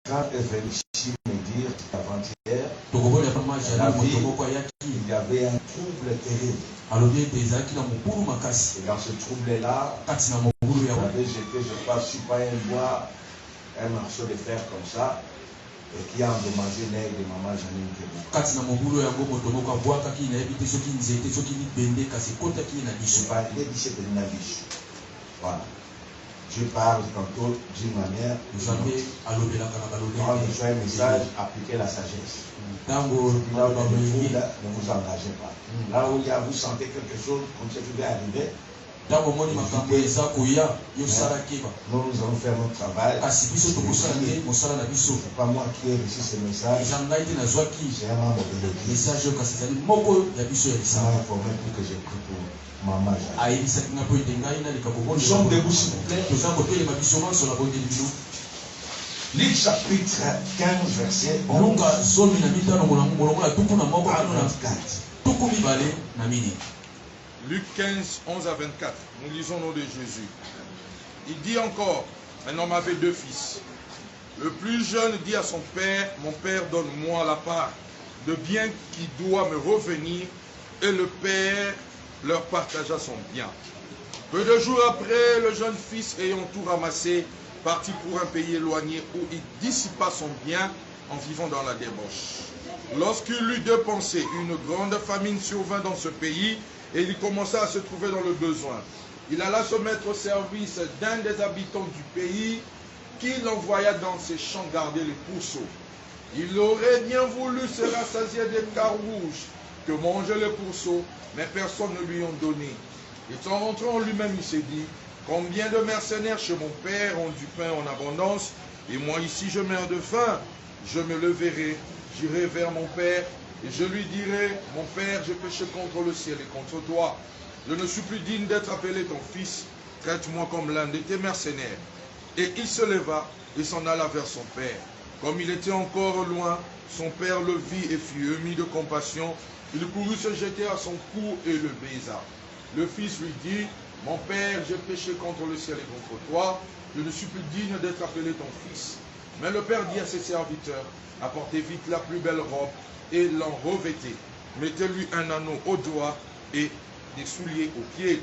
Quand est venu ici me dire avant-hier, il y avait un trouble terrible. Et dans ce trouble-là, il avait jeté, je crois, sur pas un bois, un morceau de fer comme ça, et qui a endommagé l'œil de maman Janine Kebuka. Voilà. Dieu parle tantôt d'une manière. Quand je fais un message, appliquez la sagesse. Là où il y a ne vous engagez pas. Là où il y a, vous sentez quelque chose, comme ça vous va arriver. Nous allons faire notre travail. C'est pas moi qui ai reçu ce message. C'est un membre de l'église. Ça m'a informé pour que j'ai pris pour maman. Nous sommes debout, s'il vous plaît. Luc chapitre 15, verset 11 à 24. Luc 15, 11 à 24. Nous lisons au nom de Jésus. Il dit encore, un homme avait 2 fils. Le plus jeune dit à son père, mon père, donne-moi la part de bien qui doit me revenir. Et le père leur partagea son bien. Peu de jours après, le jeune fils, ayant tout ramassé, partit pour un pays éloigné où il dissipa son bien en vivant dans la débauche. Lorsqu'il eut dépensé, une grande famine survint dans ce pays, et il commença à se trouver dans le besoin. Il alla se mettre au service d'un des habitants du pays, qui l'envoya dans ses champs garder les pourceaux. Il aurait bien voulu se rassasier des carouges que mangeaient les pourceaux, mais personne ne lui en donnait. Et en rentrant en lui-même, il s'est dit, combien de mercenaires chez mon père ont du pain en abondance, et moi ici je meurs de faim. Je me leverai, j'irai vers mon père, et je lui dirai, mon père, j'ai péché contre le ciel et contre toi. Je ne suis plus digne d'être appelé ton fils. Traite-moi comme l'un de tes mercenaires. Et il se leva et s'en alla vers son père. Comme il était encore loin, son père le vit et fut ému de compassion. Il courut se jeter à son cou et le baisa. Le fils lui dit, mon père, j'ai péché contre le ciel et contre toi. Je ne suis plus digne d'être appelé ton fils. Mais le père dit à ses serviteurs, apportez vite la plus belle robe et l'en revêtez. Mettez-lui un anneau au doigt et des souliers aux pieds.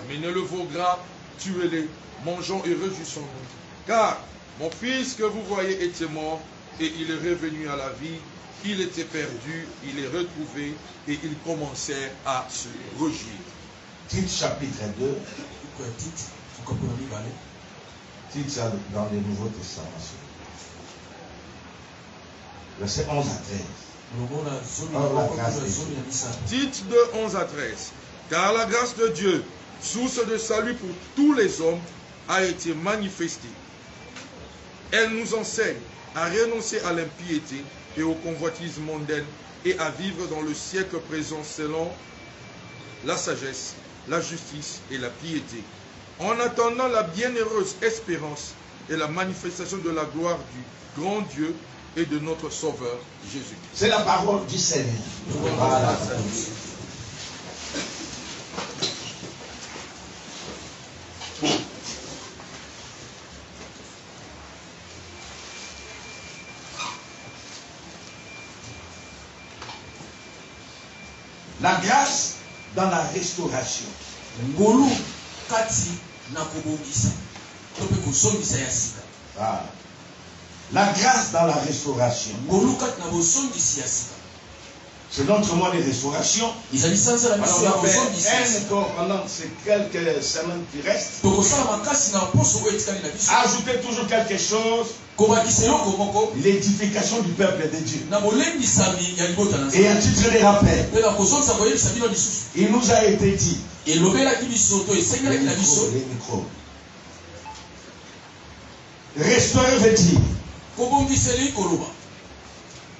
Amenez le veau gras, tuez-les, mangeons et réjouissons-nous. Car mon fils que vous voyez était mort et il est revenu à la vie. Il était perdu, il est retrouvé et ils commencèrent à se réjouir. Tite chapitre 2. Tite dans le Nouveau Testament. Verset 11 à 13. Tite de 11 à 13. Car la grâce de Dieu, source de salut pour tous les hommes, a été manifestée. Elle nous enseigne à renoncer à l'impiété et aux convoitises mondaines et à vivre dans le siècle présent selon la sagesse, la justice et la piété, en attendant la bienheureuse espérance et la manifestation de la gloire du grand Dieu et de notre Sauveur Jésus. C'est la parole du Seigneur. Voilà. La grâce dans la restauration. Ngolu kati na kobongisa. Tope kosongisa ya sika. Voilà. La grâce dans la restauration. Ngolu kati na bosongisi ya sika. C'est notre mois de restauration. Ils allaient sans la mission alors, pendant ces quelques semaines qui restent, ajoutez toujours quelque chose. L'édification du peuple de Dieu. Et un titre de rappel. Il nous a été dit. Les micros. Restaurer veut dire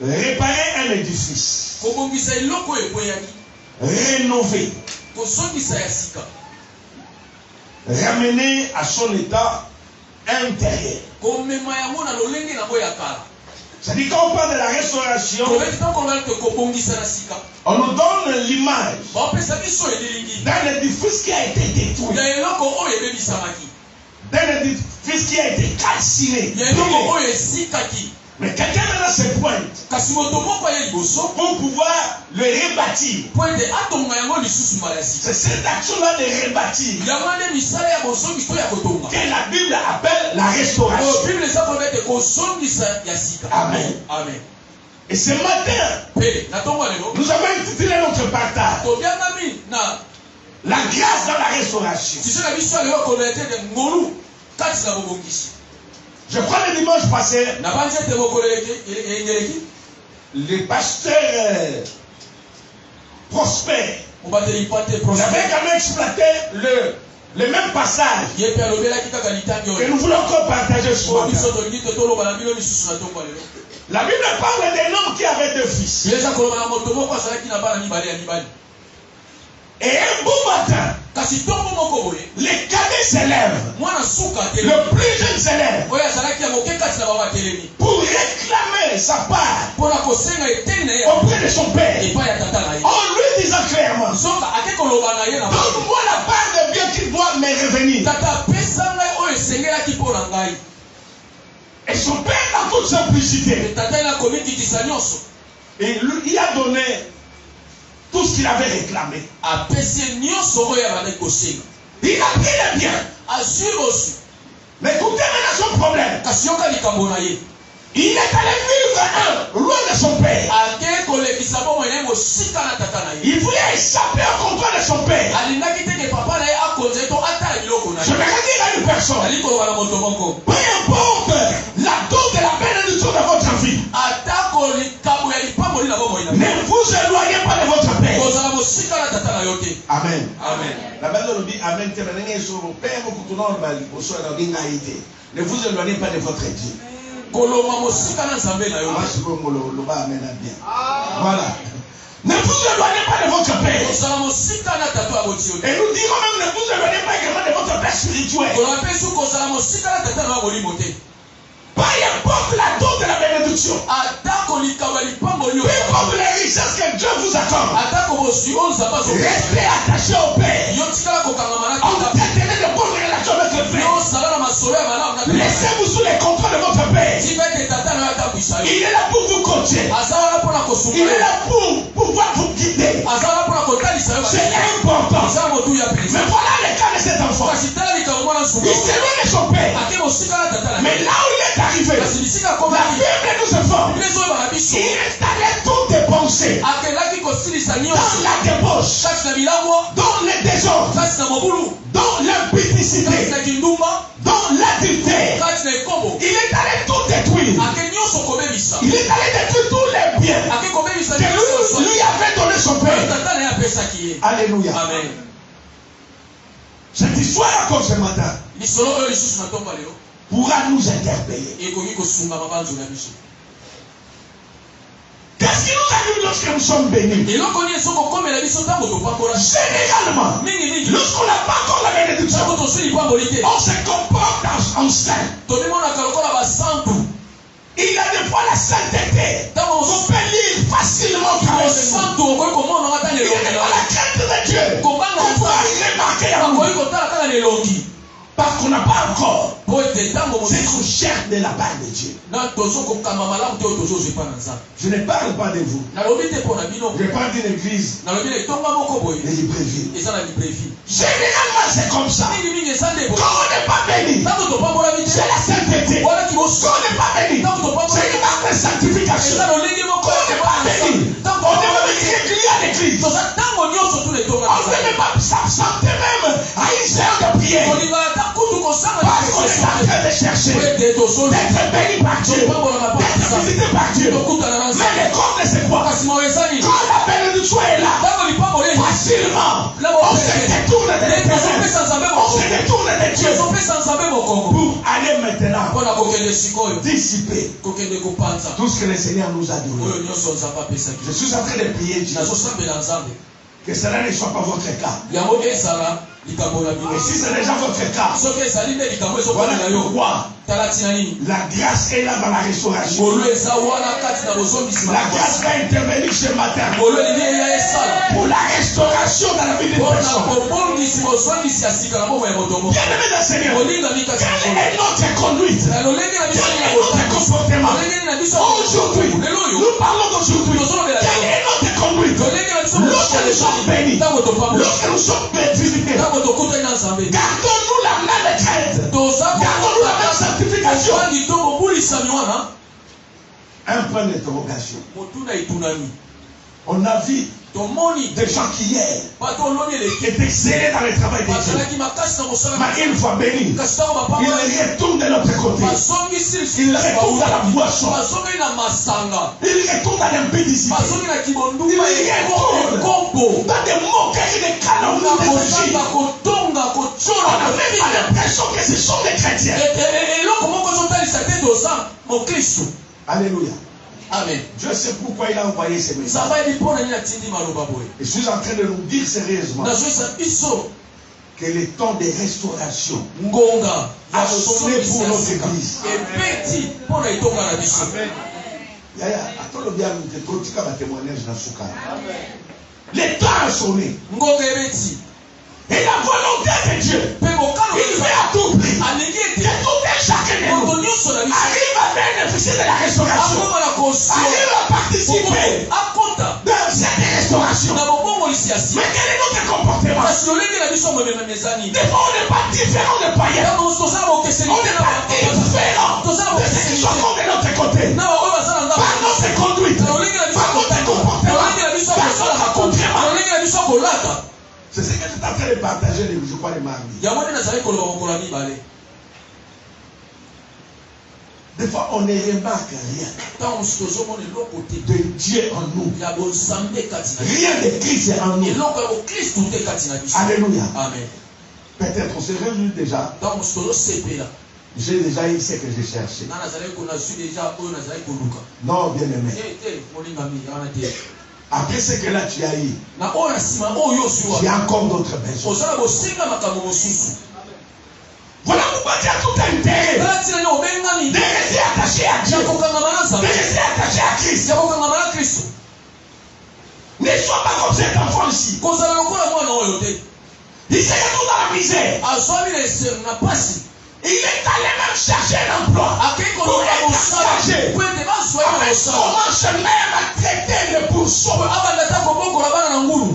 réparer un édifice. Rénover. Ramener à son état intérieur. C'est-à-dire quand on parle de la restauration, on nous donne l'image d'un édifice qui a été détruit, d'un édifice qui a été calciné. Mais quelqu'un maintenant se pointe pour pouvoir le rebâtir. C'est cette action-là de rebâtir que la Bible appelle la restauration. Amen. Amen. Et ce matin, nous avons intitulé notre partage la grâce dans la restauration. Je crois le dimanche passé, le pasteur Prosper avait quand même exploité le même passage que nous voulons encore partager ce matin. La Bible parle d'un homme qui avait 2 fils. Et un beau matin, les cadets s'élèvent. Le plus jeune s'élève pour réclamer sa part auprès de son père. En lui disant clairement, donne-moi la part de bien qui doit me revenir. Et son père, dans toute simplicité, et lui, il a donné tout ce qu'il avait réclamé. Il a pris les biens. Mais écoutez maintenant son problème. Il est allé vivre loin de son père. Il voulait échapper au contrôle de son père. Je vais dire à une personne, peu importe la dose de la bénédiction de votre vie, ne vous éloignez pas de votre père. Amen. Amen. La Bible dit Amen. Ne vous éloignez pas de votre Dieu. Voilà. Ne vous éloignez pas de votre père. Et nous dirons même ne vous éloignez pas également de votre père spirituel. Peu importe la dose de la bénédiction. Peu importe les richesses que Dieu vous accorde. Restez attaché au Père. Entretenez de bonnes relations avec le Père. Laissez-vous sous les contrôles de votre Père. Il est là pour vous coacher. Il est là pour pouvoir vous guider. C'est important. Mais voilà le cas de cet enfant. Il s'éloigne de son père. Mais là où il est arrivé, la Bible nous informe. Il installait toutes des pensées dans la débauche, dans les désordres, dans l'impudicité, dans l'adultère. Il est allé tout détruire. Il est allé détruire tous les biens que lui avait donné son père. Alléluia. Amen. Cette histoire encore ce matin pourra nous interpeller. Qu'est-ce qui nous arrive lorsque nous sommes bénis? Généralement, lorsqu'on n'a pas encore la bénédiction, on se comporte en saint. Il y a des fois la sainteté. On peut lire facilement par le il y a des fois la crainte de Dieu. On va remarquer à nous. Parce qu'on n'a pas encore cette recherche de la part de Dieu. Je ne parle pas de vous. Je parle d'une église de Libreville. Généralement, c'est comme ça. Quand on n'est pas béni, c'est la sainteté. Quand on n'est pas béni, c'est une marque de sanctification. Quand on n'est pas béni, on devrait venir régulier à l'église. On ne peut pas s'absenter même à une séance de prière. Parce qu'on est en train de chercher d'être béni par Dieu, d'être visité par Dieu. Mais le compte, c'est quoi? Quand la bénédiction est là, facilement, on se détourne de l'Éternel. On se détourne de Dieu pour aller maintenant dissiper tout ce que le Seigneur nous a donné. Je suis en train de prier Dieu. Que cela ne soit pas votre cas. Et si c'est déjà votre cas, voilà pourquoi La grâce est là dans la restauration. La grâce va intervenir ce matin pour la restauration dans la vie des personnes. Bien-aimé dans le Seigneur, quelle est notre conduite? Quel est notre comportement? Aujourd'hui, nous parlons d'aujourd'hui. Quelle est notre conduite? Lorsque nous sommes bénis, lorsque nous sommes visités, gardons-nous la même traite. Gardons-nous la même sanctification. Un point d'interrogation. On a vu des gens qui hier étaient zélés dans le travail de Dieu. Mais une fois bénis, ils retournent de l'autre côté. Ils retournent dans la boisson. Ils retournent dans l'impédicité. Ils retournent dans des moqueries, des calomnies, des péchés. On n'a même pas l'impression que ce sont des chrétiens. Alléluia. Amen. Je sais pourquoi il a envoyé ces messages. Je suis en train de nous dire sérieusement que le temps de restauration a sonné pour notre église. Le temps a sonné. Et la volonté de Dieu, il fait à tout prix que tout et chacun de nous arrive à bénéficier de la restauration, arrive à participer dans cette restauration. Mais quel est notre comportement? Des fois, on n'est pas différent des païens. On n'est pas différent de ceux qui sont de notre côté. Par notre conduite, par notre comportement, par notre accomplissement. C'est ce que tu es en train de partager, je crois, les mardis. Des fois, on ne remarque rien de Dieu en nous. Rien de Christ en nous. Alléluia. Amen. Peut-être on se réjouit déjà. J'ai déjà eu ce que j'ai cherché. Non, bien aimé. Après ce que là tu as eu, tu as encore d'autres besoins. Voilà pourquoi tu as tout intérêt de rester attaché à Dieu, de rester attaché à Christ. Ne sois pas comme cet enfant ici. Il se retrouve dans la misère. Il est allé même chercher un emploi pour être engagé. Avec son manche même à traiter le bourgeois.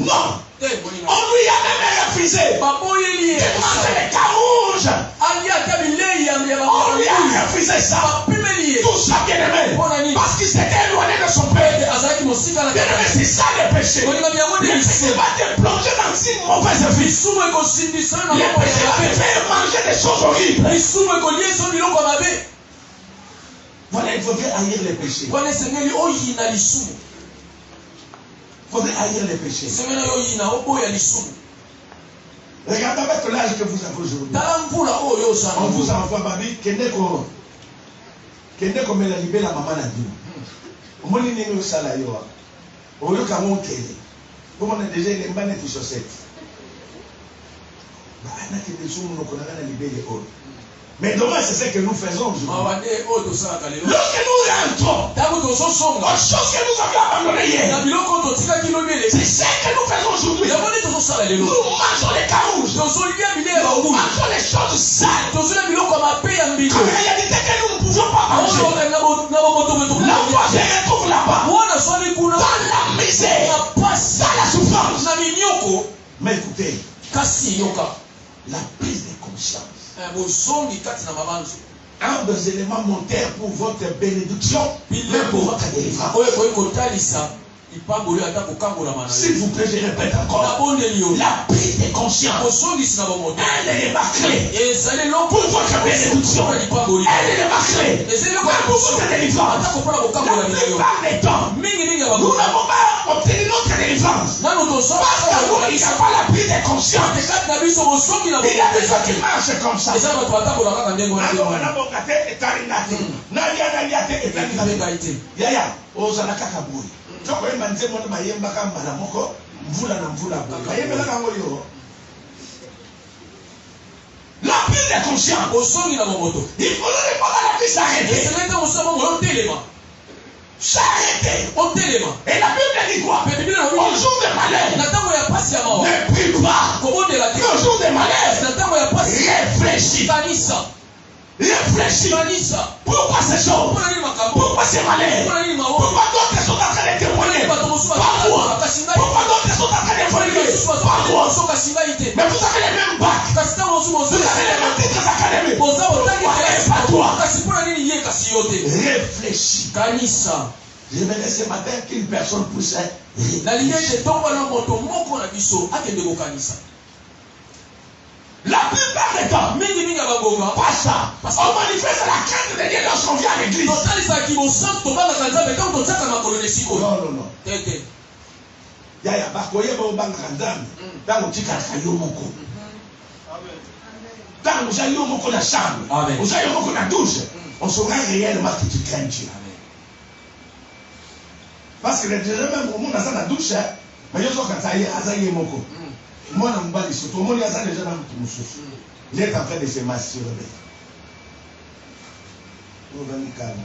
Non. On lui a même refusé de manger les carouges. On lui a refusé ça. Tout ça, bien aimé. Parce qu'il s'était éloigné de son père. Bien aimé, c'est ça le péché. Le péché va te plonger dans une mauvaise vie. Le péché va te faire manger des choses horribles. Voilà, il faudrait haïr les péchés. Il faudrait haïr les péchés. Regardez avec l'âge que vous avez aujourd'hui. On vous envoie, Babi, kende comme la libé la maman a dit. Au moins, il y a eu ça là. Au lieu qu'à mon kélé. Comme on a déjà les manettes de chaussettes. Mais dommage, c'est ce que nous faisons aujourd'hui. Lorsque nous rentrons aux choses que nous avions abandonnées hier, c'est ce que nous faisons aujourd'hui. Nous mangeons les carouges. Nous mangeons les choses sales. En réalité, que nous ne pouvons pas manger. L'enfant se retrouve là-bas. Dans la misère. Dans la souffrance. Mais écoutez, la prise de conscience. Un des éléments montaires pour votre bénédiction, mais pour votre délivrance. S'il vous plaît, je répète encore. La prise de conscience. Un élément clé pour votre bénédiction. Un élément clé pour votre délivrance. La plupart des temps, nous n'avons pas obtenu notre délivrance. Parce qu'il n'y a pas la prise de conscience. Il y a des gens qui marchent comme ça. La prise de conscience. Il faut pas que la vie s'arrête. S'arrêter. Et la Bible dit quoi? Au jour de malheur, ne prie pas. Au jour de malheur, réfléchis. Réfléchis. Pourquoi ces choses? Pourquoi ces malheurs? Pourquoi d'autres sont en train de témoigner? Pas moi. Pourquoi d'autres sont en train de témoigner? Pas moi. Mais vous avez les mêmes bacs. Vous avez les mêmes titres académiques. Pourquoi pas toi? Réfléchis. Je me laisse ce matin qu'une personne puisse réfléchir. La plupart des temps, pas ça. On manifeste la crainte de Dieu lorsqu'on vient à l'église. Non. Yaya bakoye ba obanga nzambe. Tango tika kayo moko. Tango ja yo moko na chambre. On ja yo moko na douche. On saura réellement que tu crains Dieu. Parce que les deux même au monde dans la douche, mais yo so ka ça y azaye moko. Moi, je me suis dit, tout le monde a déjà dans le souffle. Il est en train de se masturber. Nous venons calme.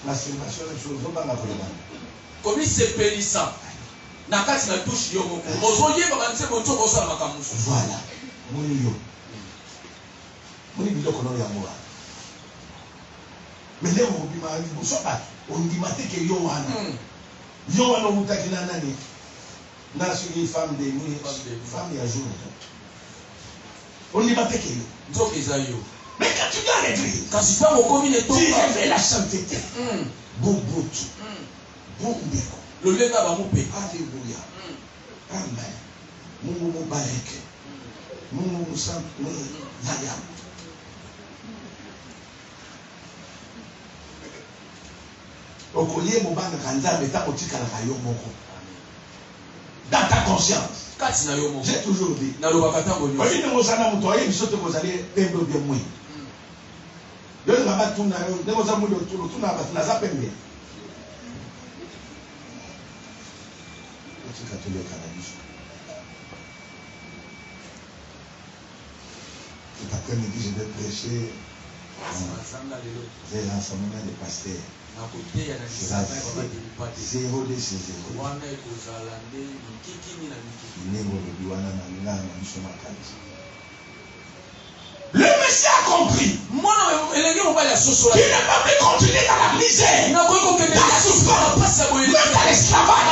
Masturbation, les choses, on va la voir. Comme il se paye ça, Nakati na touche yo moko. Ozoye ba banse monto ko sala makamusu. Voilà. Moni yo. Moni biloko no ya moa. Mais leo obima liboso ba on dit maté que yo wana. Yo wana mutakina nani? Dans une femme de nuit, femme et jour. On n'y va pas que mais quand tu viens à l'église, tu réveilles la sainteté. Bon bout. Bon déco. Le lait va mouper. Alléluia. Amen. Moumou bareke. Moumou sant. Yaya. Okoye mobanga kanza meta otika la kayo moko. Dans ta conscience. J'ai toujours dit. Oui, nous sommes tous les jours, nous allons être bien moins. Nous allons être tous les jours, nous allons être bien. Cet après-midi, je vais prêcher des enseignements de pasteurs. Zéro de ces zéro. Le Messie a compris qu'il ne peut plus continuer dans la misère, dans la souffrance, même dans l'esclavage.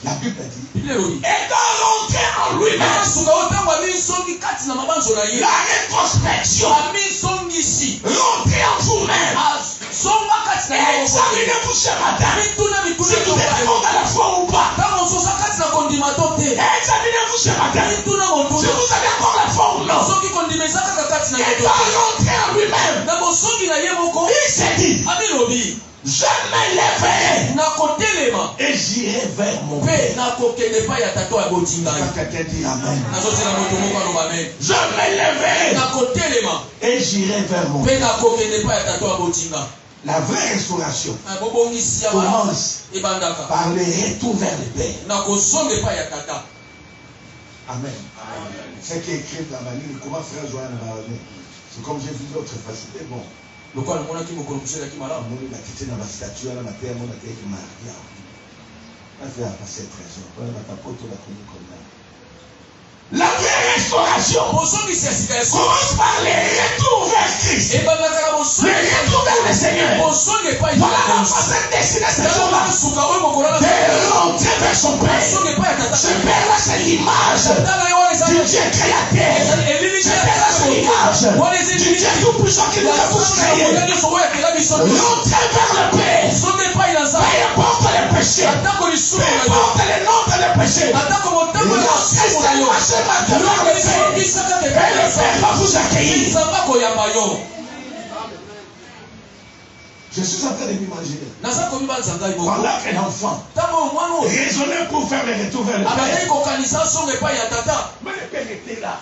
La Bible dit, et dans rentrer en lui-même, la rétrospection, rentrer en vous-même, examinez-vous ce matin, si vous êtes fort dans la foi ou pas. Examinez-vous ce matin, si vous avez encore la foi ou non. Et dans rentrer en lui-même, il s'est dit, je m'élèverai et j'irai vers mon Père. Je m'élèverai et j'irai vers mon Père. La vraie restauration commence par le retour vers le Père. Amen. C'est qui est écrit dans ma ligne. Comment frère Joanne va revenir? C'est comme j'ai vu l'autre facilité. Bon. Le quoi, on a qui me connaissait qui m'a là. On a quitté dans la statue, on a terre, on a terre qui m'a rien. On a fait un passé trésor. On a ta pote, on a connu comme ça. La vraie restauration commence par le retour vers Christ. Le retour vers le Seigneur. Voilà la façon destinée à cette jour-là. De rentrer vers son Père. Ce Père-là, c'est l'image du Dieu créateur. Ce Père-là, c'est l'image du Dieu tout-puissant qui nous a tous créés. Rentrer vers le Père. Peu importe les péchés. Peu importe les noms des péchés. Rentrer seulement ce matin vers le Père. Et le Père va vous accueillir. Je suis en train de m'imaginer. Pendant qu'un enfant raisonnait pour faire le retour vers le Père. Mais le Père était là.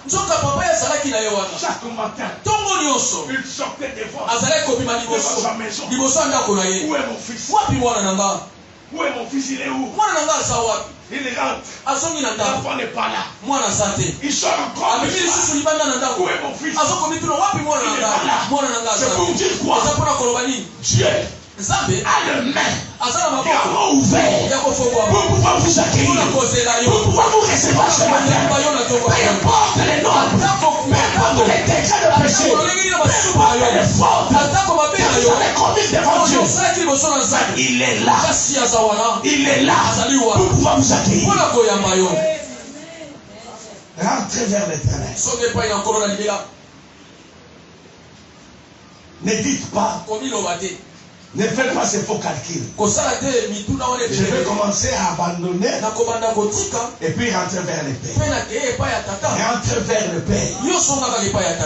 Chaque matin, il sortait devant sa maison. Où est mon fils? Où est mon fils? Il est où? Il rentre. L'enfant n'est pas là. Il sort encore. Où est mon fils? Il est pas là. C'est pour dire quoi? Dieu a le main vraiment ouvert pour pouvoir vous accueillir, pour pouvoir vous recevoir ce matin. Peu importe les nombres, peu importe les degrés de péché, peu importe les fautes que vous avez commises devant Dieu, il est là. Il est là pour pouvoir vous accueillir. Rentrez vers l'Éternel. Ne dites pas. Ne faites pas ces faux calculs. Je vais commencer à abandonner et puis rentrer vers le Père. Rentrer vers le Père.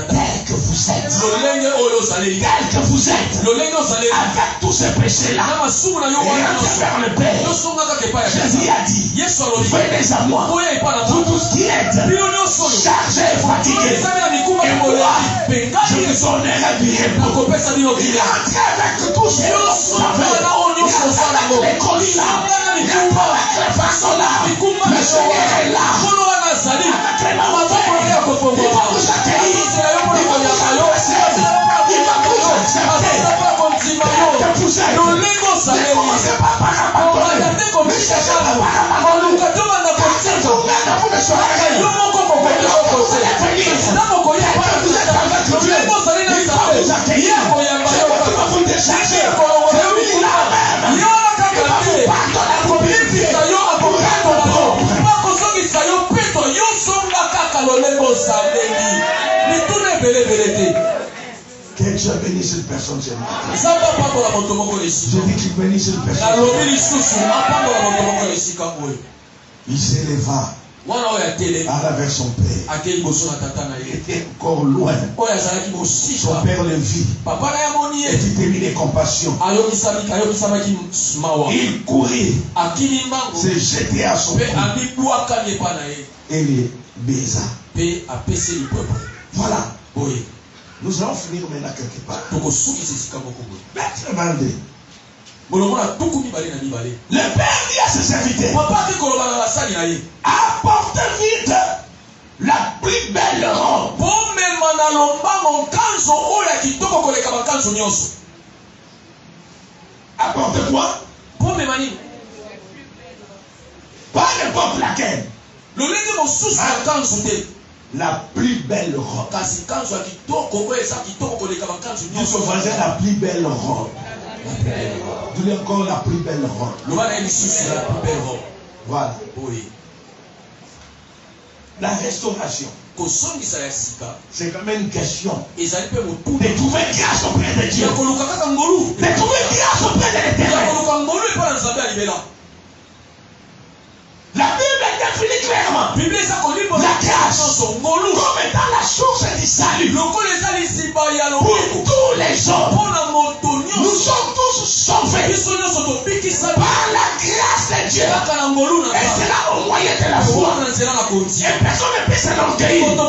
Tel que vous êtes. Tel que vous êtes. Avec tous ces péchés-là. Et rentrer vers le Père. Jésus a dit, venez à moi, vous tous qui êtes chargés et fatigués. Et moi, je vous donnerai du repos. Rentrez avec tous ces avec les colis là, avec les façons là, le Seigneur est là, avec les mamans, il va vous accueillir, il va vous accepter, il va vous accepter, que vous êtes. Ne commencez pas par abandonner, ne cherchez pas par abandonner, car c'est vous-même vous ne serez rien, mais lorsque vous allez venir, que vous êtes avec Dieu, il va vous accueillir, je vais vous décharger. Que Dieu bénisse cette personne ce matin. Je dis qu'il bénisse cette personne. Il s'éleva à vers son père. Il était encore loin. Son père le vit. Et il terminait compassion. Il courit. Se jetait à son père. Et les baisa. Voilà. Nous allons finir maintenant quelque part. Le père dit à ses serviteurs, apportez vite la plus belle robe. Apportez quoi? Pas n'importe laquelle. La plus belle robe. Dis son voisin la plus belle robe. Dis-lui encore la plus belle robe. Voilà. La restauration. C'est quand même une question de trouver grâce auprès de Dieu. De trouver grâce auprès de l'Éternel. La Bible définit clairement la grâce comme étant la source du salut pour tous les hommes. Nous sommes tous sauvés par la grâce de Dieu. Et c'est là au moyen de la foi. Et personne ne peut s'enorgueillir. Tout un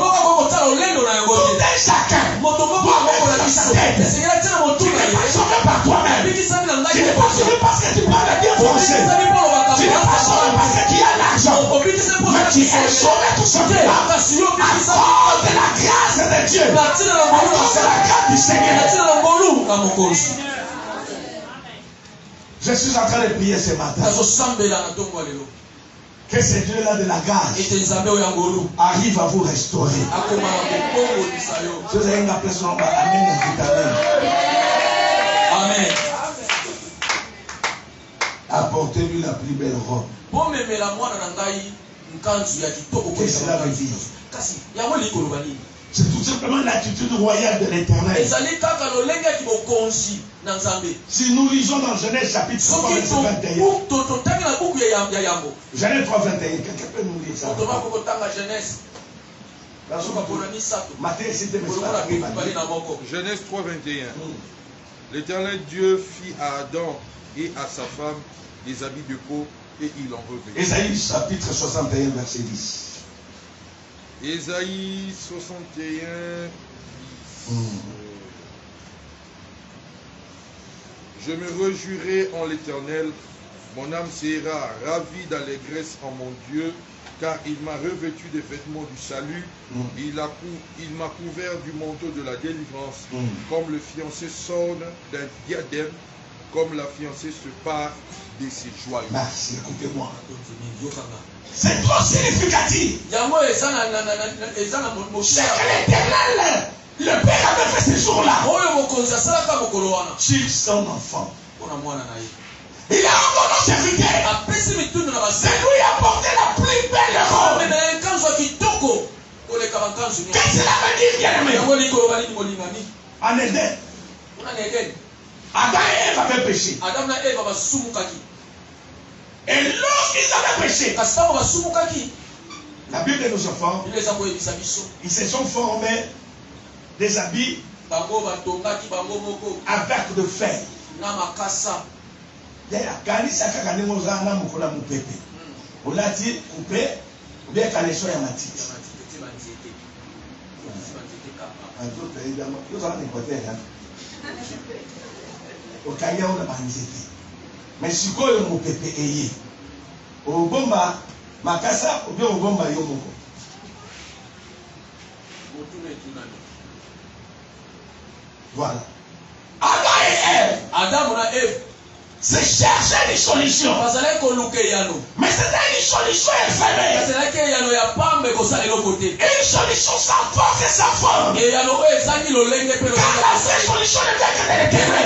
chacun doit mettre dans sa tête. Tu n'es pas sauvé par toi-même. Tu n'es pas sauvé parce que tu parles bien français. Tu n'es pas sauvé parce que tu as l'argent. Mais tu es sauvé tout simplement à cause de la grâce de Dieu. À cause de la grâce du Seigneur. Je suis en train de prier ce matin. Que ce Dieu-là de la grâce arrive à vous restaurer. Je vous ai une appellation. Amen. Amen. Apportez-lui la plus belle robe. Qu'est-ce que cela veut dire? C'est tout simplement l'attitude royale de l'Éternel. Si nous lisons dans Genèse chapitre 3, verset 21. Genèse 3, 21. Quelqu'un peut nous lire ça? Genèse 3, 21. L'Éternel Dieu fit à Adam et à sa femme des habits de peau et il en revêt. Ésaïe chapitre 61, verset 10. Ésaïe 61, 10. Je me réjouirai en l'Éternel, Mon âme sera ravie d'allégresse en mon Dieu, car il m'a revêtu des vêtements du salut. Il m'a couvert du manteau de la délivrance, comme le fiancé s'orne d'un diadème, comme la fiancée se part de ses joyaux. Merci, écoutez-moi. C'est trop significatif. C'est que l'Éternel, le Père avait fait ce jour-là sur son enfant. Il a encore nos serviteurs. C'est lui qui a porté la plus belle robe. Qu'est-ce que cela veut dire, bien-aimé? En Éden, Adam et Ève avaient péché. Et lorsqu'ils avaient péché, la Bible nous informe, ils se sont formés des habits avec de fer. Kanisa kaka ndenge oza na mokola mopepe olati coupe bien kaleso ya matiti okanya ona banzete mais sikoyo mopepe eye obomba makasa obio obomba yo moko voilà Adam na Ève c'est chercher des solutions. Mais c'était une solution éphémère. Une solution sans force et sans forme. Car la seule solution ne vient que de l'Éternel.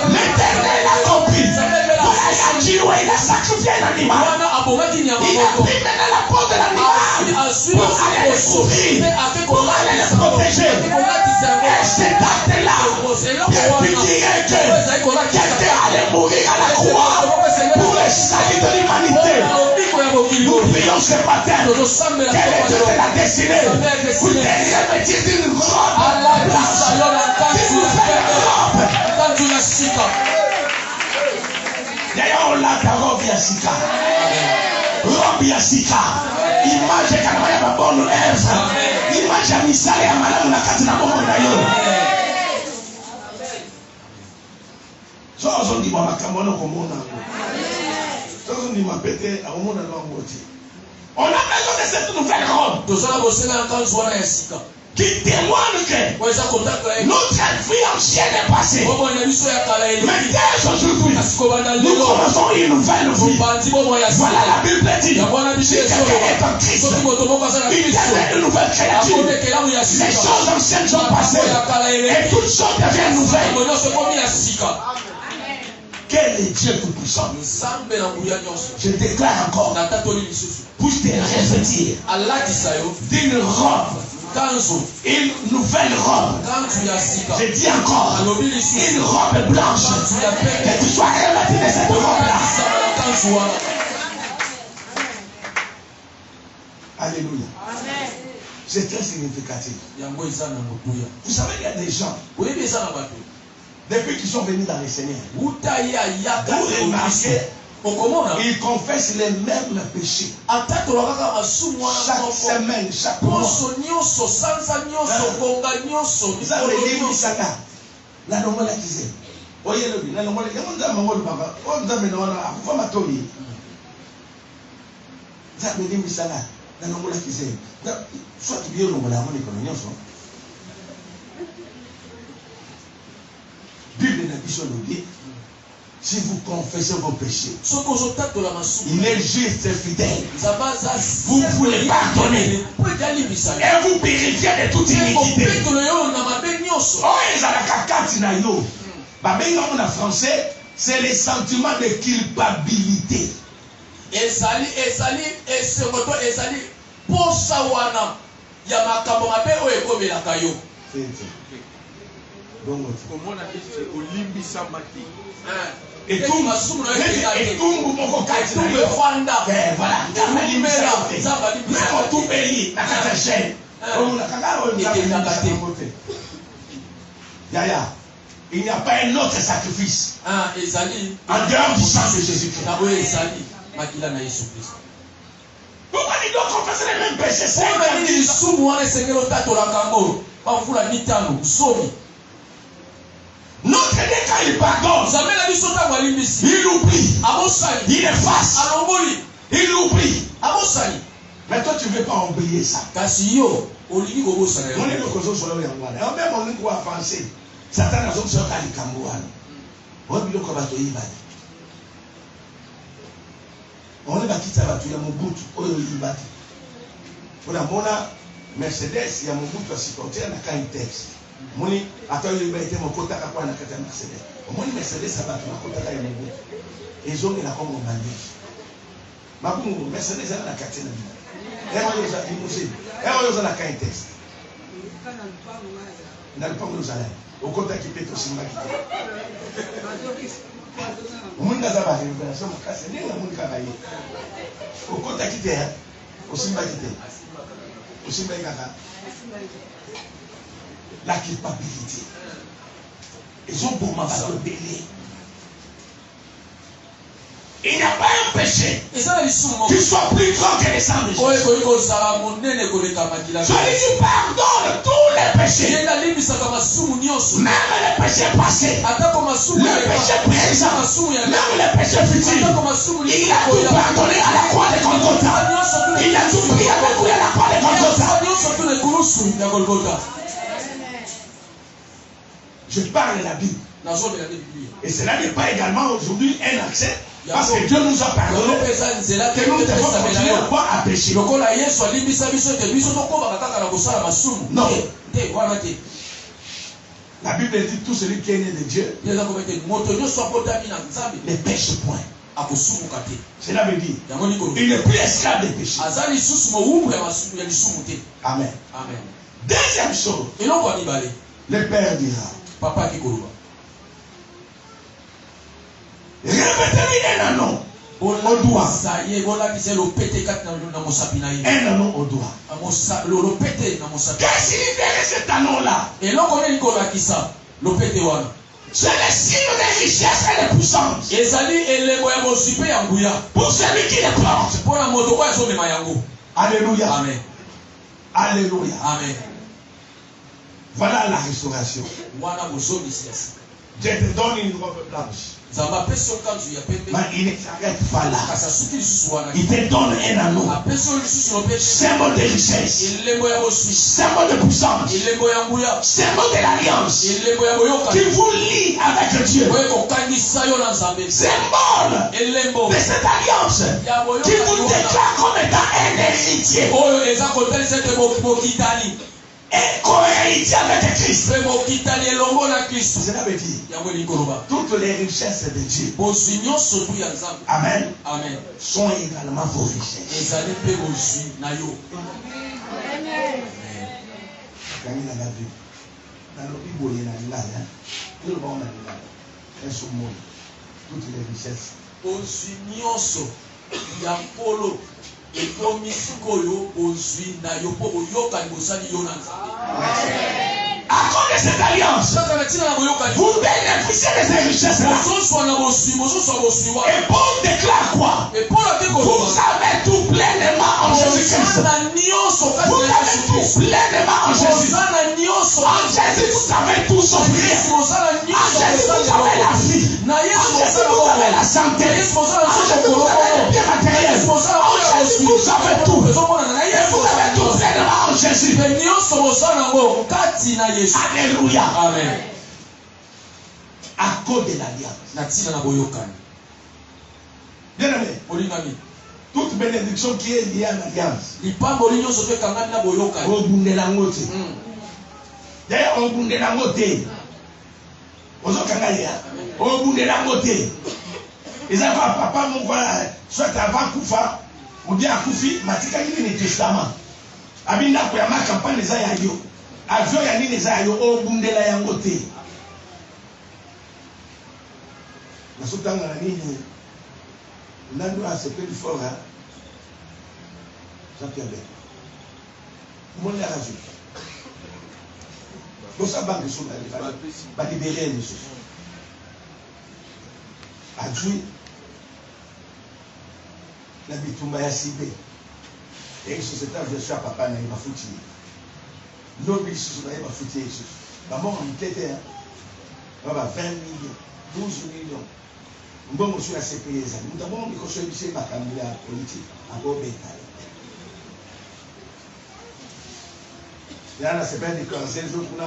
L'Éternel a compris. Voilà, il a dit, ouais, il a sacrifié un animal. Il a pris maintenant la peau de l'animal pour aller les couvrir, pour aller les protéger. Et cet acte-là, depuis dirait que quelqu'un allait mourir à la croix pour le salut de l'humanité. Nous prions ce matin. Quel est Dieu de la destinée? Vous devez revêtir d'une robe blanche, d'une nouvelle robe. D'ailleurs, on l'a ta robe Yassika. Robe Yassika. Image ya bonne œuvre. Image ya misale ya malamu na kati na bongo na yo. On a besoin de cette nouvelle robe qui témoigne que notre vie ancienne est passée. Mais dès aujourd'hui, nous commençons une nouvelle vie. Voilà la Bible dit. Si quelqu'un est en Christ, il devient une nouvelle créature. Les choses anciennes sont passées et toutes choses deviennent nouvelles. Quel est Dieu tout-puissant? Je déclare encore, pour te revêtir d'une robe, une nouvelle robe. Je dis encore, une robe blanche. Que tu sois revêtu de cette robe-là. Alléluia. C'est très significatif. Vous savez, il y a des gens. Depuis qu'ils sont venus dans le Seigneur, vous remarquez, ils confessent les mêmes péchés. Chaque semaine, chaque mois. Bible n'a pas dit, si vous confessez vos péchés, il est juste et fidèle. Vous pouvez pardonner et vous purifier de toute iniquité. En français, c'est le sentiment de culpabilité. Et tout voilà, il n'y a pas un autre sacrifice en dehors du sang de Jésus-Christ. Pourquoi il doit confesser les mêmes péchés? Notre Dieu, quand il pardonne, il oublie, il efface, il oublie. Mais toi, tu ne veux pas oublier ça. On est le cause sur le Yangouane. Et même on est quoi avancer. Satan a son sort à l'Ikambouane. On est le combattant Ibadi. On est bâti ça va tuer mon bout. On est Ibadi. On a mon Mercedes, il y a mon bout à supporter, on a qu'un texte. Mon attends, il va être mon côté à quoi on a qu'un Mercedes. Mon Mercedes, ça va tuer mon côté à mon bout. Et ils ont eu la comme on m'a dit. Ma boum, Mercedes, elle a la catine. Elle a la qu'un texte. N'a pas nous aller. Au côté qui peut aussi m'acquitter. Au monde n'a pas révélation, mon cas, c'est n'est pas mon travail. Au côté qui est aussi m'acquitter. Aussi m'acquitter. La culpabilité. Ils ont pour ma valeur belé. Il n'y a pas un péché qui soit plus grand que les sangs de Jésus. Celui qui pardonne tous les péchés, même les péchés passés, le péché présent, même les péchés futurs. Il a tout pardonné à la croix de Golgotha. Il a tout pris avec lui à la croix de Golgotha. Je parle de la Bible. Et cela n'est pas également aujourd'hui un accès. Parce que Dieu nous a pardonné que nous devons continuer à pécher. Non. La Bible dit tout celui qui est né de Dieu ne pêche point. Cela veut dire il n'est plus esclave des péchés. Amen. Deuxième chose, le Père dira, Papa qui répétez-lui un nom au doigt. Un nom au doigt. Qu'est-ce qu'il fait cet anneau-là? C'est le signe des richesses et des puissances. Pour celui qui les porte. Alléluia. Amen. Alléluia. Amen. Voilà la restauration. Dieu te donne une robe blanche. Mais il ne s'arrête pas là. Il te donne un anneau. Symbole de richesse. Symbole de puissance. Symbole de l'alliance. Qui vous lie avec Dieu. Symbole de cette alliance. Qui vous déclare comme étant un héritier. Et co-héritier avec Christ. Cela veut dire toutes les richesses de Dieu. Amen. Amen. Sont également vos richesses. Toutes les richesses. À cause de cette alliance, vous bénéficiez de ces richesses-là. Et Paul déclare quoi? Vous avez tout pleinement en Jésus-Christ. Vous avez tout pleinement en Jésus. En Jésus, vous avez tout sauf rien. En Jésus, vous avez la vie. En Jésus, vous avez la santé. En Jésus, vous avez les biens matériels. En Jésus, vous avez tout. Et vous avez tout pleinement en Jésus. Alléluia. Amen. À cause de l'alliance. Bien aimé. Toute bénédiction qui est liée à l'alliance. D'ailleurs, on bunde la moté. On bunde la moté. Ils avaient papa, mon voilà, soit avant Koufa, ou bien à Koufi, Matika, il y a un testament. Abinda pour la campagne des aïeux. Avion ya nini za yo obundela yango te. Na sotanga na nini nando a se peu fort hein. Jean-Pierre Ben. Mon la radio. Dans sa banque sur va libérer les choses. Adjoui la bitumba ya Sibé. Et ce c'est je suis à papa na ma fouti. L'homme il se souvient pas foutu Jesus. Maman on était hein. On va 20 millions. 12 millions. Bon, monsieur, c'est payé ça. Nous avons dit que c'est ma caméra politique. Encore bien. Il y a un certain de conseils pour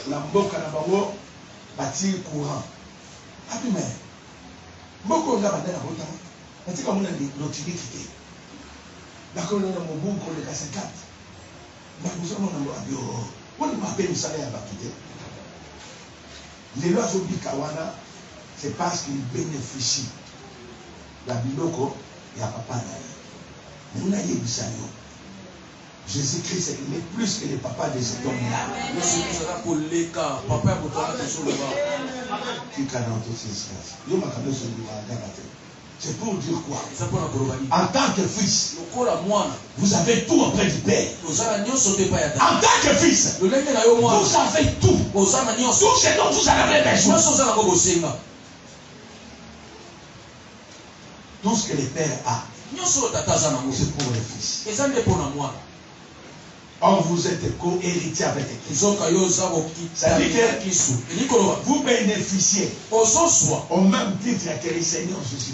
la mboka na bango bâtir courant. Ah puis mais beaucoup de la bande na bota. Parce que comme on a dit l'utilité. D'accord, on a mon bon pour les 54. Mais nous avons un abio. On m'appelle le salaire à Bakité. Les lois obi kawana, c'est parce qu'ils bénéficient. La biloko, il n'y a pas de mais on a dit ça. Jésus-Christ il est plus que le papa de cet homme-là. C'est pour dire quoi? En tant que fils, vous avez tout auprès du Père. En tant que fils, vous avez tout. Tout ce dont vous avez besoin. Tout ce que le Père a, c'est pour le fils. Or, vous êtes co-héritier avec Christ. Ça veut dire que vous bénéficiez au même titre que le Seigneur Jésus.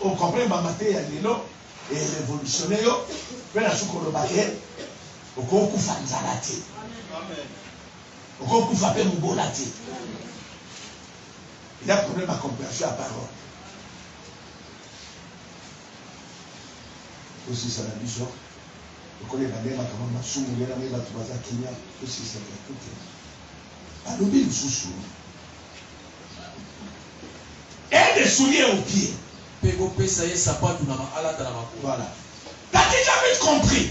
On comprend que ma matière est révolutionnaire. Il y a un problème à compréhension à parole. Aussi, c'est la mission. Vous connaissez la même comment ma soumou, la même la tubaza Kenya. Aussi, c'est la toute. Alors, il sous et des souliers aux pieds. Voilà. T'as déjà vite compris.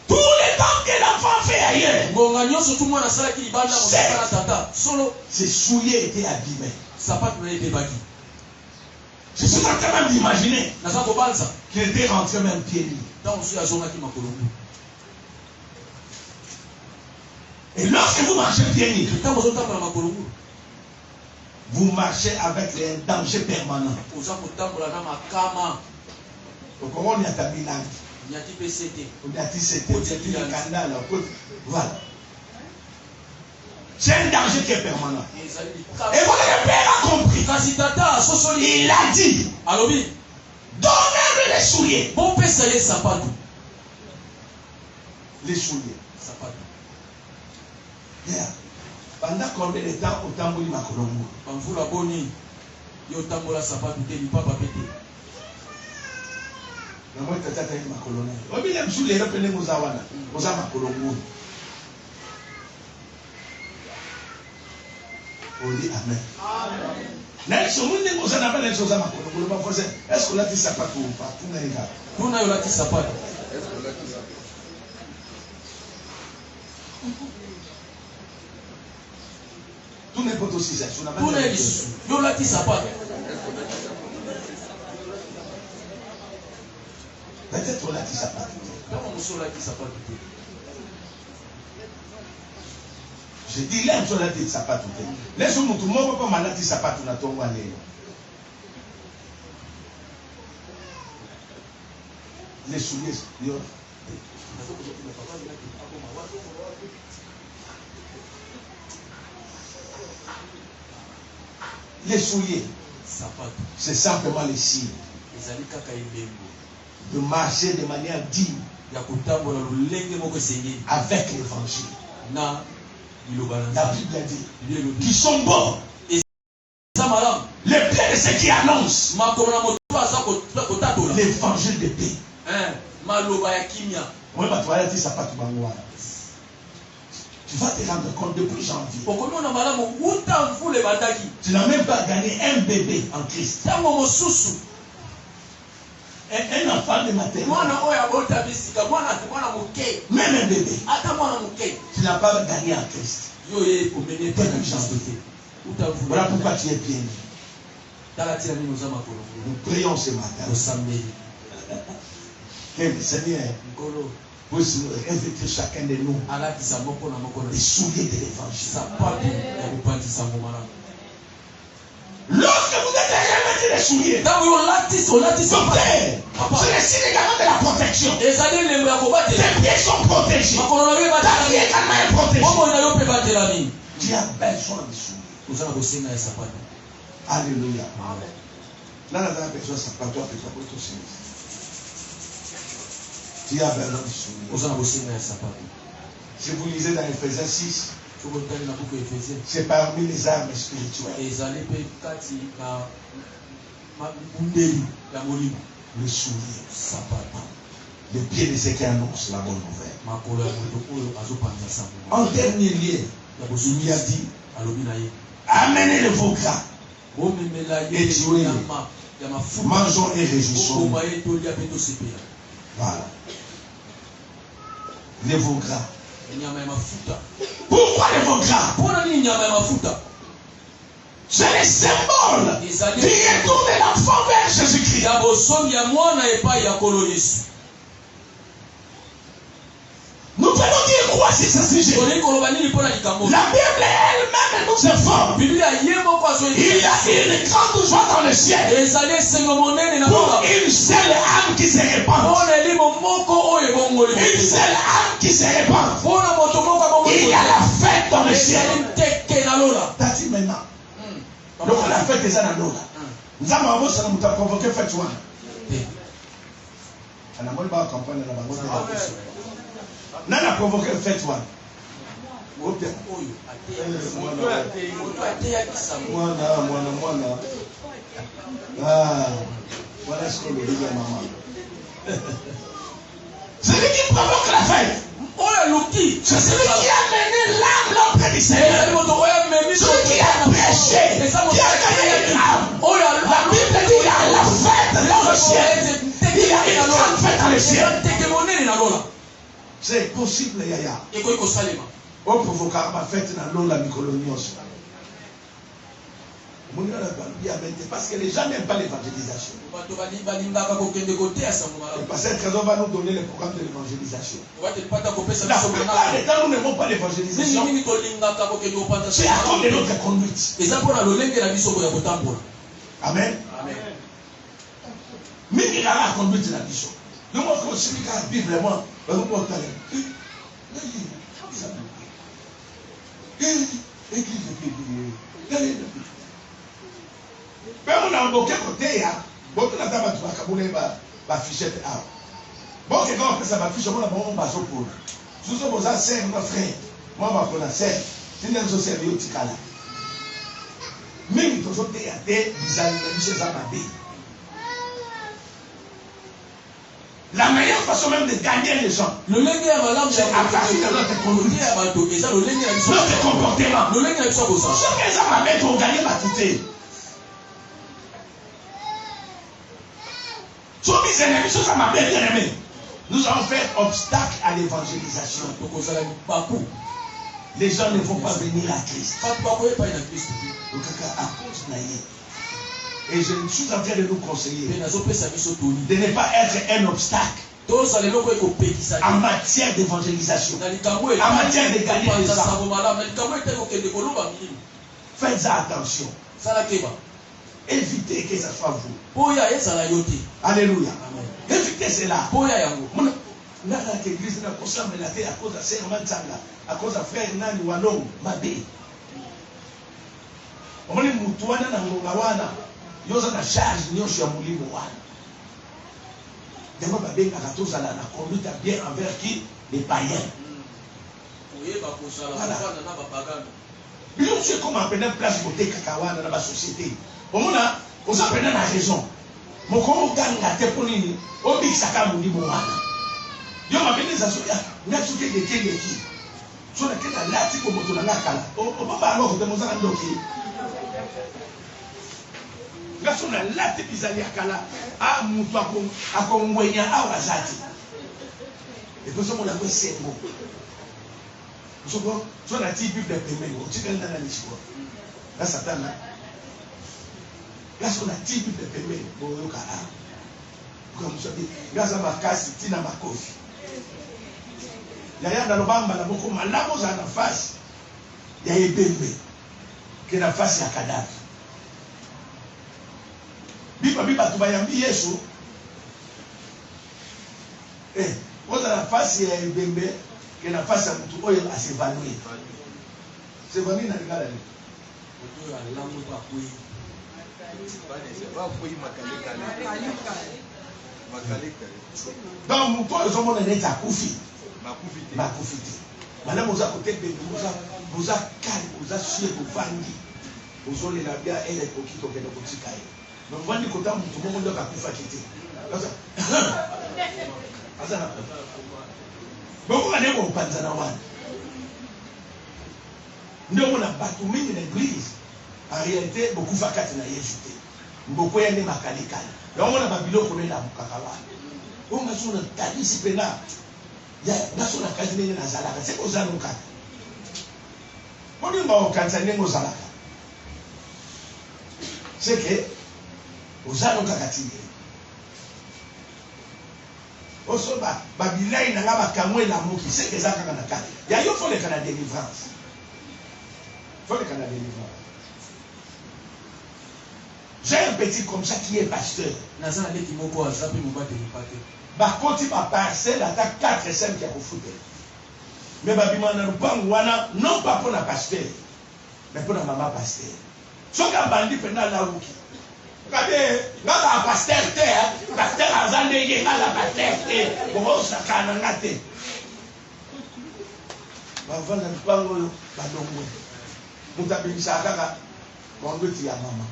Tous les temps que l'enfant fait ailleurs, ses souliers étaient abîmés. Je suis en train d'imaginer qu'il était rentré même pieds nus. Et lorsque vous marchez pieds nus, vous marchez avec un danger permanent. Comment on y a tabi langue? On y a dit c'était le canal. Voilà. C'est un danger qui est permanent. Et votre père a compris. Il a dit donnez-lui les souliers. Les souliers. Yeah. Pendant combien de temps au tambouri makolongo? Moi, tata est makolongo. On dit les souliers, on peut mozawana. Moza makolongo. On dit Amen. Est-ce que là tu sais pas tout pas tout n'est pas. Nous n'avons là tu sais pas. Tout n'est pas aussi ça. Tout n'est pas. Nous là tu sais pas. Peut-être là tu sais pas. Comment nous là tu sais pas. Je dis là, tu as dit ça pas tout. Laisse-moi tout le monde pas malade ça pas tout na ton aller. Les souliers, les souliers, c'est simplement les signes de marcher de manière digne avec l'évangile. La Bible a dit qui sont bons. Les pieds de ceux qui annoncent l'évangile de paix. Tu vas te rendre compte depuis janvier. Tu n'as même pas gagné un bébé en Christ. Un enfant de maternelle. Même un bébé. Tu n'as pas gagné en Christ. Voilà pourquoi tu es bien. Nous prions ce matin. Que le Seigneur puisse inviter chacun de nous les souliers de l'évangile. Lorsque vous êtes revêtus des souliers. Docteur, c'est le signe également de la protection. Tes pieds sont protégés. Ta vie également est protégée. Tu as besoin de souliers. Alléluia. Là, la besoin de sapato, tu as besoin de souliers. Tu as besoin de souliers. Si vous lisez dans Ephésiens 6, c'est parmi les armes spirituelles. Le soulier, le pied de ceux qui annoncent la bonne nouvelle. En dernier lieu, il lui a dit, amenez vos gras et tuez-les. Mangeons et réjouissons. Voilà. Les veaux gras. Pourquoi les veaux gras? C'est le symbole du retour de l'enfant vers Jésus-Christ. Nous pouvons dire quoi sur ce sujet? La Bible elle-même nous informe. Il y a une grande joie dans le ciel pour une seule âme qui se répand. Une seule âme qui se répand. Il y a la fête dans le ciel. T'as dit maintenant. Donc la fête est à la Lola. Nous avons convoqué fête. Nana a provoqué le fait toi. Voilà ce qu'on lui dit à maman. C'est lui qui provoque la fête. C'est celui qui a mené l'âme auprès du Seigneur. Celui qui a prêché, qui a gagné l'âme. La Bible dit qu'il y a la fête dans le ciel. Il y a une grande fête dans le ciel. C'est possible, Yaya. On provoquera ma fête dans l'eau, la micoloniose. Parce que les gens n'aiment pas l'évangélisation. Le pasteur Trésor va nous donner le programme de l'évangélisation. La plupart des temps, nous n'aimons pas l'évangélisation. C'est à cause de notre conduite. Amen. Mais il a la conduite de la mission. Nous, on continue à vivre vraiment. Mais on a un bouquet côté, beaucoup de temps, on va fichette. Bon, quand on fait ça, on va ficher, on va se pour. Sous ce besoin, c'est notre frère. Moi, on va prendre la scène. C'est une société qui est là. Même si on a des choses à ma vie. La meilleure façon même de gagner les gens, c'est à partir de notre conduite, notre comportement. Ce que les gens m'amènent pour gagner ma tutelle. Sur mes ennemis, ce que ça m'amène bien aimé. Nous allons faire obstacle à l'évangélisation. Les gens ne vont pas venir à Christ. À cause de et je suis en train de nous conseiller de ne pas être un obstacle en matière d'évangélisation, en matière de gagner les gens. Faites attention. Évitez que ce soit vous. Alléluia. Évitez cela. Dans l'église, à cause de serment, à cause de frère Nani Walong, Mabé. On est moutouana na ngogawana. Yoza na charge nyosho ya mulimo wana. Demo babenga katoza la conduite bien envers qui? Les païens. Bien sûr, comme on appelle place côté kakawana dans la société. On a appelé la raison. Mon comment ganga te ponini, on dit saka mulimo wana. Yo mabene za soya, ngasuke gekenge ki. So na kena lati ko moto na nakala. O baba alors de mozana ndoki. Gaso na lati bizali akala a mutu akongwenya awazati. Et puis ça mon la c'est bon. So na ti bible de pembe, o tikana na lisiko. La satana. Gaso na ti bible de pembe, bo yoka a. Comme ça dit, gaza makasi tina makofi. Yaya na lobamba na boko malabo za nafasi ya ebembe ke nafasi ya kadavre. biba tu bayambi Yesu on a la face ya bembe que la face ya mtu oyo asevanouir c'est vanouir na lingala ni oto alamu pa kui donc mtu oyo zomona neti akufi makufi te madame oza kote bembe oza kali oza sie kovandi ozolela bien ele ekoki tokende kotika ye donc vandi kota mutu moko nde akufaki te aza na bokoka nde kopanzana wana nde omona bato mingi na église en réalité bokufa kati na Yesu te bokoya nde makalikali omona babiloko nde namukaka wana o ngaso na talisi mpena ngaso na kati ndenge nazalaka seke ozalukaka olinga okanisa ndenge ozalaka seke ozalukaka tinde oso babilai na nga bakamwe elamuki seke eza kaka na kati ya yo foleka na délivrance j'ai un petit comme ça qui est pasteur bakoti baparcelle ata 4-5 ya kofutela mais babima na lupangu wana non pas mpona pasteur mais mpona mama pasteur soki abandi mpena alawuki kabe ngaka pasteur te pasteur aza ndenge ngaka pasteur te bokosaka na nga te bavanda lupango oyo balongwe moto abimisaka kaka kondoti ya mama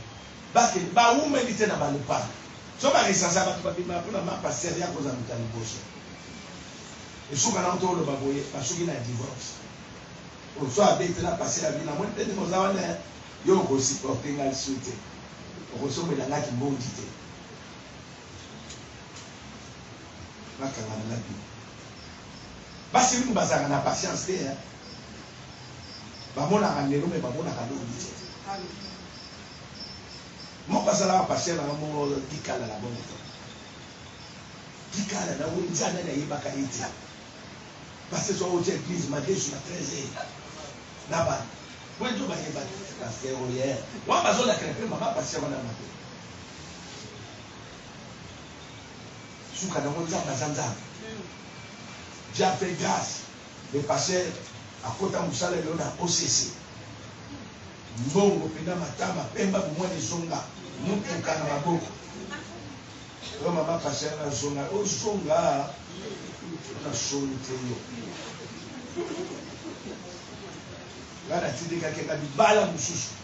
baumeli te na balupango so baresanza bato babima mpona ma pasteur ya koza moto ya liboso esuka na moto oloba boye basuki na divorce so abeti na pasteur abi na moni tete moza wana yo okosiporte nga lisu te okosomelangaki mbondi te bakangana na bino basi mingi bazalaka na patience te bamonaka ndelo me bamonaka lobi te moko asalaka pasteur nanga mo dikala na bongo te dikala na nzambe nayebaka ye te parce so otie église madesu na 13 na bana weto bayeba pasteur oye wa bazolakela mpe mama pasteur wana mabe suka nango nzambe aza nzambe Dieu a fait grâce le pasteur akota mosala lelo na OCC mbongo mpena matama pemba bomwana ezonga motuka na maboko oyo mama pasteur nazonga ozonga nasoni te yo nga natindikaki nga bibala mosusu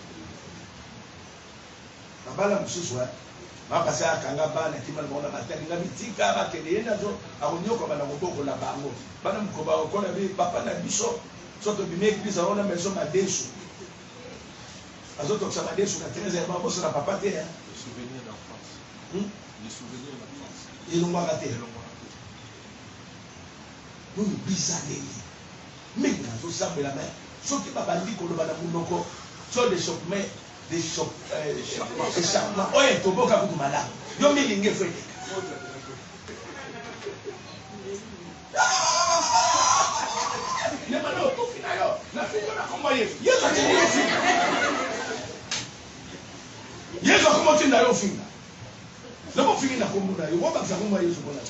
babala mosusu mama pasteur akanga bana kimana bango na matali nga bitika bakende ye nazo akonyokoba na kobokola bango bana mokoba okola bi papa na biso so tobimi eglise aona maison madesu azotokisa madesu na 13 baboso na papa te elongwaka te oyo bizaleli mingi nazosambela me soki babandi koloba na monoko so déchopement échappement oyo toboka kutu malamu yo milingi efo eteka nemana otoki na yo nafingo na komba yesu yesu atindi yo finga yesu akoma otinda yo finga loko fingi na kombo na yo obakisa komba yesu mpona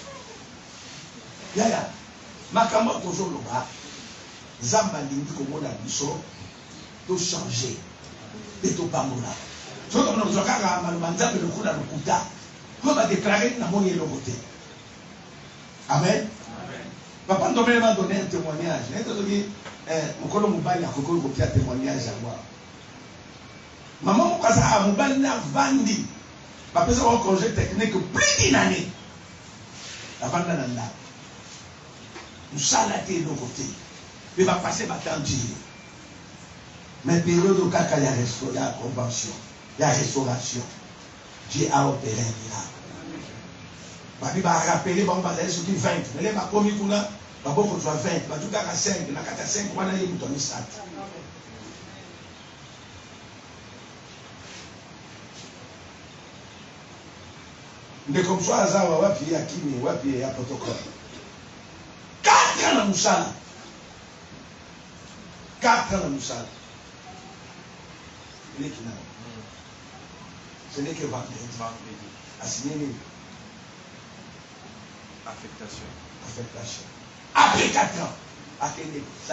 yaya makambo tozoloba nzambe alingi komona biso tochange mpe topambola soki tomona kozwa kaka maloba nzambe lokola lokuta po badeklare namoni eloko te amen papa ndomele badonne un témoignage naye tozoki mokolo mobali akoki kopia témoignage yango mama moko azalaka mobali na vandi bapesa bango congé technique plus d'une année avanda na ndako mosala te eloko te mpe bapase batandie mais période kaka ya convention ya restauration Dieu a opéré un miracle babi barapele bango bazali soki 20 mele bakomi kuna babokozwa 20 batu kaka 5 na kati ya 5 wana ye moto misatu ndeko mosu azawa wapi ya kimi wapi ya protocole 4 ans na mosala 4 ans na mosala eleki nao ce n'est que vendredi Assigné affectation. Après 4 ans, ça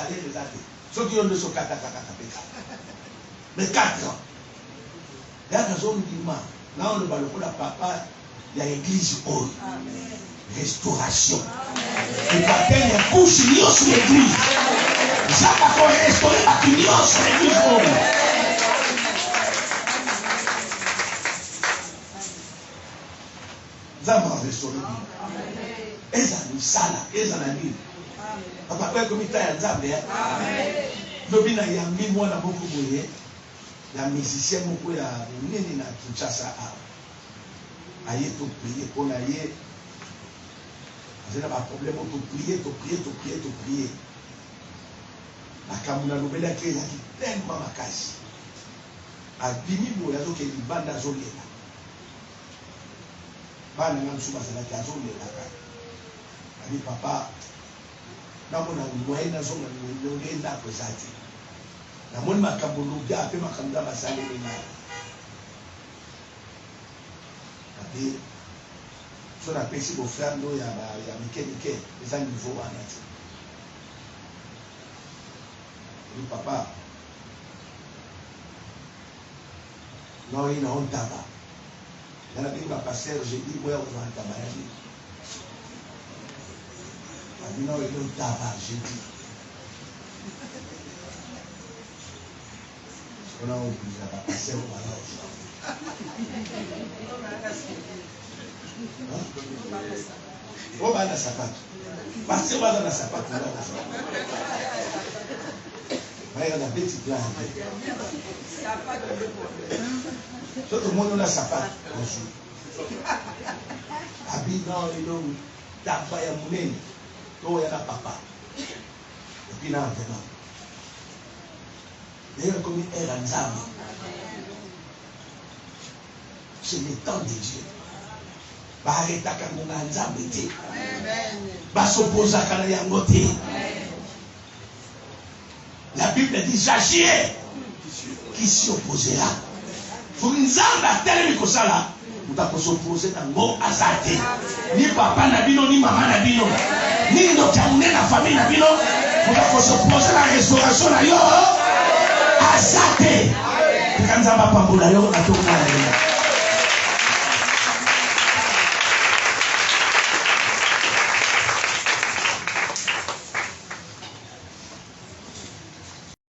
allait les arrêter. Ceux qui ont de ce 4 ans, mais 4 ans. Il y a des hommes qui m'ont. Là, on ne parle pas de papa, il y a l'église haute. Restauration. Et quand il y a couche sur l'église, ça va restaurer la union sur l'église haute. Zama restauré. Eza ni sala, eza na nini. Papa kwa komita ya Nzambe. Lobi na yambi mwana moko boye. Ya musicien moko ya nini na Kinshasa a. Aye to prier pour na ye. Azena ba problème to prier. Akamuna lobela ke ya ki tellement makasi. Abimi boya zo ke libanda zo lela. Bana nga msuba salaki azolela ka. Ani papa namona mwaye nazonga ngenda kwezati. Namoni makambo lobya ape makambo basaleli na. Abi so na pesi bo frère ndo ya Mike eza niveau wana ti. Ni papa no ina on taba. Yana binga pasteur j'ai dit moi on va taba ya ni. Abi no ina taba j'ai dit. On a obligé à passer au malheur. On va dans sa patte. Passer va dans sa patte. Il y a un petit plan. Tout le monde a sa patte. Abi non, il y a un moulin. Il y a un papa. Et puis là, vraiment. D'ailleurs, comme il est en Zambie, c'est le temps de Dieu. Arrêtez quand on a un Zambie. S'opposer à la yangote. La Bible dit j'agis. Qui s'y opposera? Pour une Zambie à tel micro là, vous allez s'opposer dans mon azate. Ni papa n'abino, ni maman n'abino, ni notre la famille n'abino. Vous allez s'opposer à la restauration là. Azate. Quand ça va pas pour la